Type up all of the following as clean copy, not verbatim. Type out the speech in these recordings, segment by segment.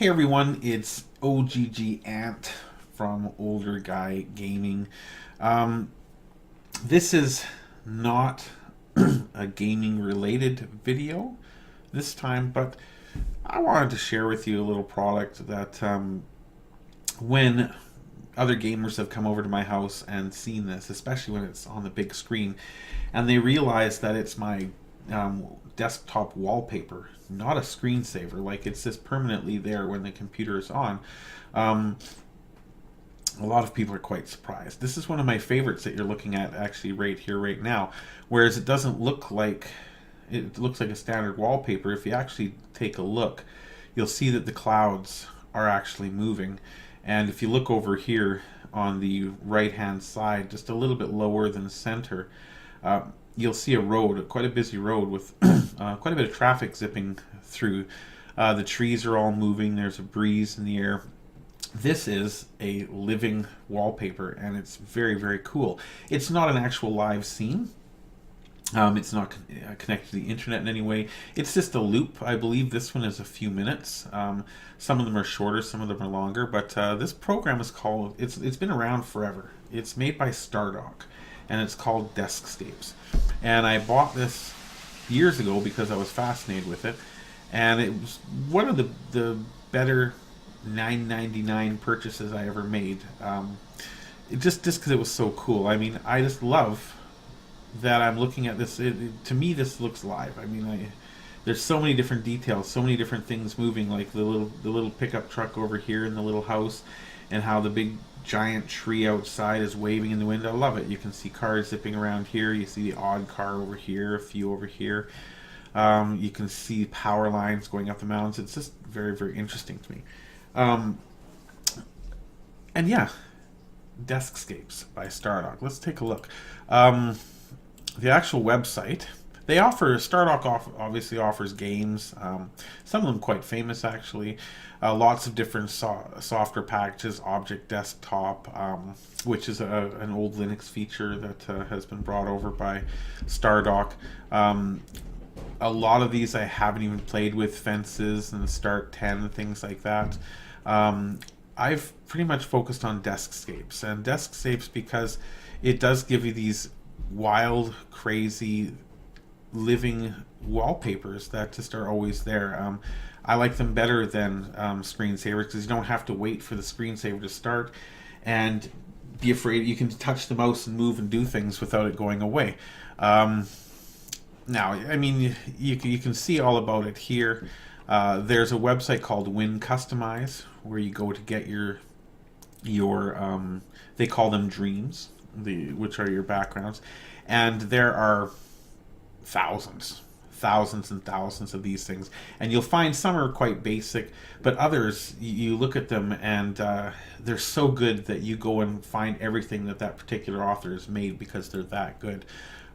Hey everyone, it's OGG Ant from Older Guy Gaming. Um, this is not a gaming related video this time, but I wanted to share with you a little product that when other gamers have come over to my house and seen this, especially when it's on the big screen, and they realize that it's my desktop wallpaper, not a screensaver. Like it's just permanently there when the computer is on. Um, a lot of people are quite surprised. This is one of my favorites that you're looking at actually right here, right now. Whereas it doesn't look like, it looks like a standard wallpaper. If you actually take a look, you'll see that the clouds are actually moving. And if you look over here on the right hand side, just a little bit lower than center, you'll see a road, quite a busy road with quite a bit of traffic zipping through. The trees are all moving, there's a breeze in the air. This is a living wallpaper and it's very, very cool. It's not an actual live scene. It's not connected to the internet in any way. It's just a loop. I believe this one is a few minutes. Some of them are shorter, some of them are longer. But this program is called, it's been around forever. It's made by Stardock, and it's called Deskscapes. And I bought this years ago because I was fascinated with it. And it was one of the better $9.99 purchases I ever made. Just because it was so cool. I mean, I just love that I'm looking at this. To me, this looks live. I mean, there's so many different details, so many different things moving, like the little pickup truck over here in the little house, and how the big giant tree outside is waving in the wind. I love it. You can see cars zipping around here. You see the odd car over here, a few over here. You can see power lines going up the mountains. It's just very, very interesting to me. And yeah, Deskscapes by Stardock. Let's take a look. The actual website, they offer, Stardock obviously offers games, some of them quite famous actually, lots of different software packages, Object Desktop, which is an old Linux feature that has been brought over by Stardock. A lot of these I haven't even played with, Fences and Start 10 and things like that. I've pretty much focused on Deskscapes, and Deskscapes because it does give you these wild, crazy, living wallpapers that just are always there. I like them better than screensavers because you don't have to wait for the screensaver to start and be afraid. You can touch the mouse and move and do things without it going away. Now, I mean, you can see all about it here. There's a website called Win Customize where you go to get your they call them dreams, which are your backgrounds, and there are thousands and thousands of these things, and you'll find some are quite basic, but others you look at them and they're so good that you go and find everything that particular author has made because they're that good.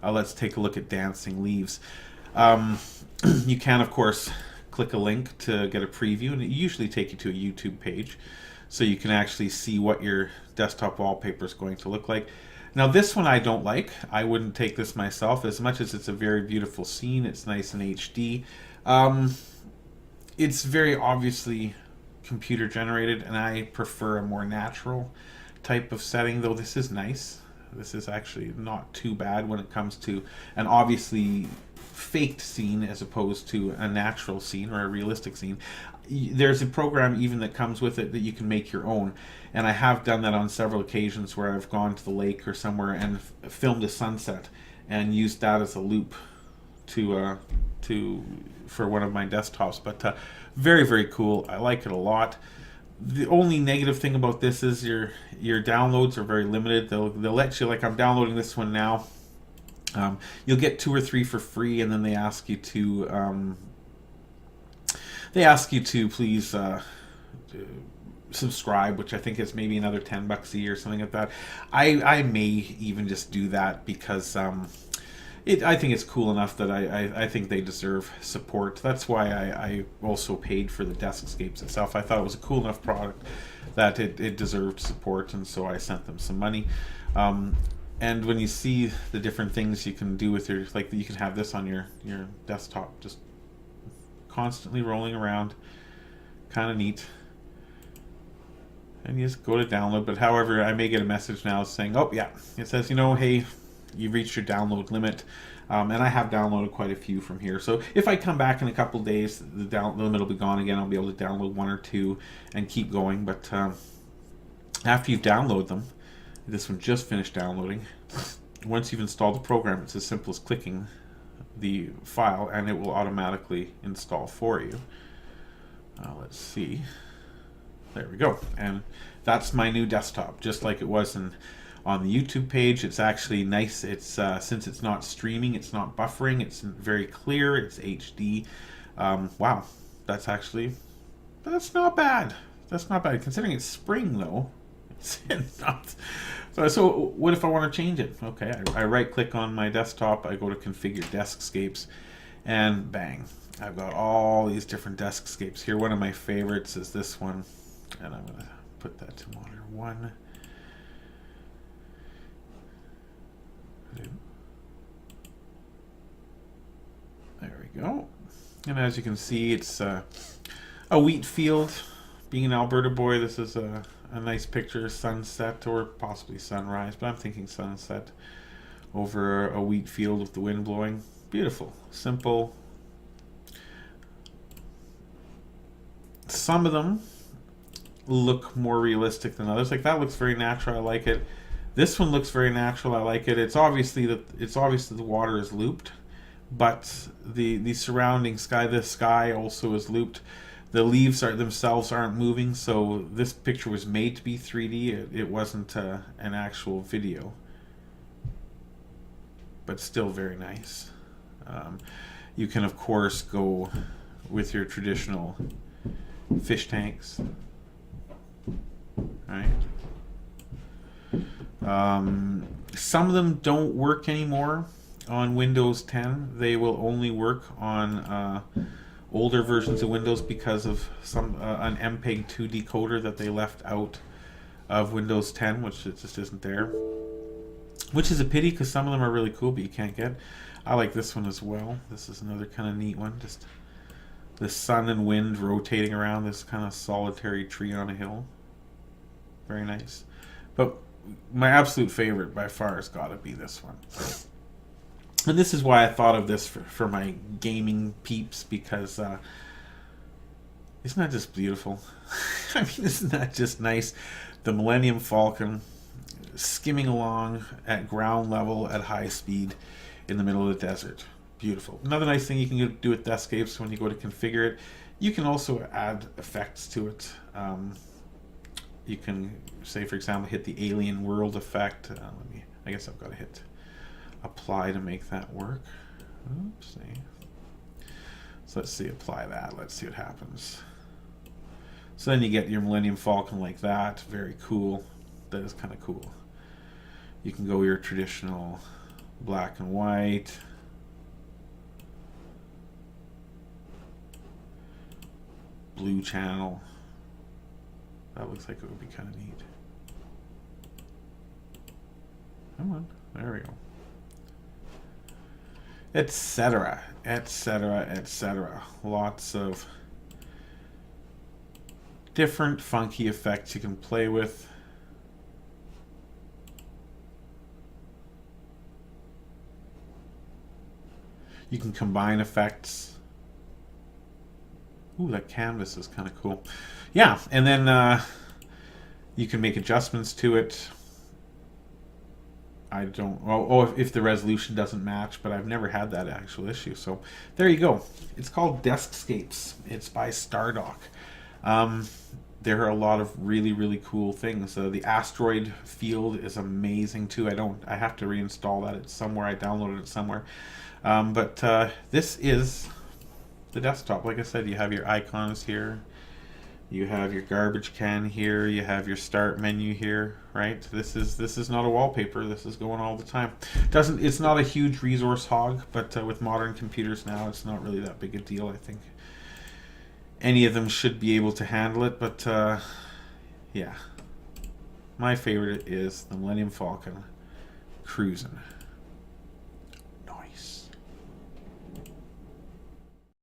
Let's take a look at Dancing Leaves. You can of course click a link to get a preview, and it usually take you to a YouTube page so you can actually see what your desktop wallpaper is going to look like. Now this one I don't like. I wouldn't take this myself, as much as it's a very beautiful scene. It's nice in HD. It's very obviously computer generated, and I prefer a more natural type of setting, though this is nice. This is actually not too bad when it comes to an obviously faked scene as opposed to a natural scene or a realistic scene. There's a program even that comes with it that you can make your own, and I have done that on several occasions where I've gone to the lake or somewhere and filmed a sunset and used that as a loop to for one of my desktops. But very, very cool. I like it a lot. The only negative thing about this is your downloads are very limited. They'll let you, like I'm downloading this one now. You'll get 2 or 3 for free, and then they ask you to please subscribe, which I think is maybe another $10 a year or something like that. I may even just do that because I think it's cool enough that I think they deserve support. That's why I also paid for the Deskscapes itself. I thought it was a cool enough product that it deserved support, and so I sent them some money. And when you see the different things you can do with your, like you can have this on your desktop just constantly rolling around, kind of neat. And you just go to download, but however, I may get a message now saying, oh yeah, it says, you know, hey, you've reached your download limit. And I have downloaded quite a few from here. So if I come back in a couple of days, the limit will be gone again. I'll be able to download one or two and keep going. But after you've downloaded them, this one just finished downloading. Once you've installed the program, it's as simple as clicking the file and it will automatically install for you. Let's see. There we go. And that's my new desktop, just like it was on the YouTube page. It's actually nice. It's since it's not streaming, it's not buffering, it's very clear, it's HD. Wow, that's not bad. That's not bad considering it's spring though. It's not. So what if I want to change it? Okay, I right click on my desktop, I go to configure deskscapes, and bang, I've got all these different deskscapes here. One of my favorites is this one, and I'm going to put that to monitor 1. There we go. And as you can see, it's a wheat field. Being an Alberta boy, this is a nice picture, sunset or possibly sunrise, but I'm thinking sunset over a wheat field with the wind blowing. Beautiful, simple. Some of them look more realistic than others. Like that looks very natural. I like it. This one looks very natural. I like it. It's obvious that the water is looped, but the surrounding sky, the sky also is looped. The leaves themselves aren't moving, so this picture was made to be 3D. It wasn't an actual video, but still very nice. You can of course go with your traditional fish tanks, right? Some of them don't work anymore on Windows 10. They will only work on older versions of Windows because of an MPEG-2 decoder that they left out of Windows 10, which it just isn't there. Which is a pity because some of them are really cool, but you can't get. I like this one as well. This is another kind of neat one. Just the sun and wind rotating around this kind of solitary tree on a hill. Very nice. But my absolute favorite by far has got to be this one. And this is why I thought of this for my gaming peeps, because isn't that just beautiful? I mean, isn't that just nice? The Millennium Falcon skimming along at ground level at high speed in the middle of the desert. Beautiful. Another nice thing you can do with deskscapes when you go to configure it, you can also add effects to it. You can, say for example, hit the alien world effect. I guess I've got to hit apply to make that work. Oopsie. So let's see, apply that. Let's see what happens. So then you get your Millennium Falcon like that. Very cool. That is kind of cool. You can go your traditional black and white. Blue channel. That looks like it would be kind of neat. Come on. There we go. Etc. Etc. Etc. Lots of different funky effects you can play with. You can combine effects. Ooh, that canvas is kind of cool. Yeah, and then you can make adjustments to it. I don't. If the resolution doesn't match, but I've never had that actual issue. So there you go. It's called Deskscapes. It's by Stardock. There are a lot of really, really cool things. The asteroid field is amazing too. I have to reinstall that. It's somewhere. I downloaded it somewhere. But this is the desktop. Like I said, you have your icons here. You have your garbage can here. You have your start menu here, right? This is not a wallpaper. This is going all the time. It's not a huge resource hog, but with modern computers now, it's not really that big a deal. I think any of them should be able to handle it. But yeah, my favorite is the Millennium Falcon cruising.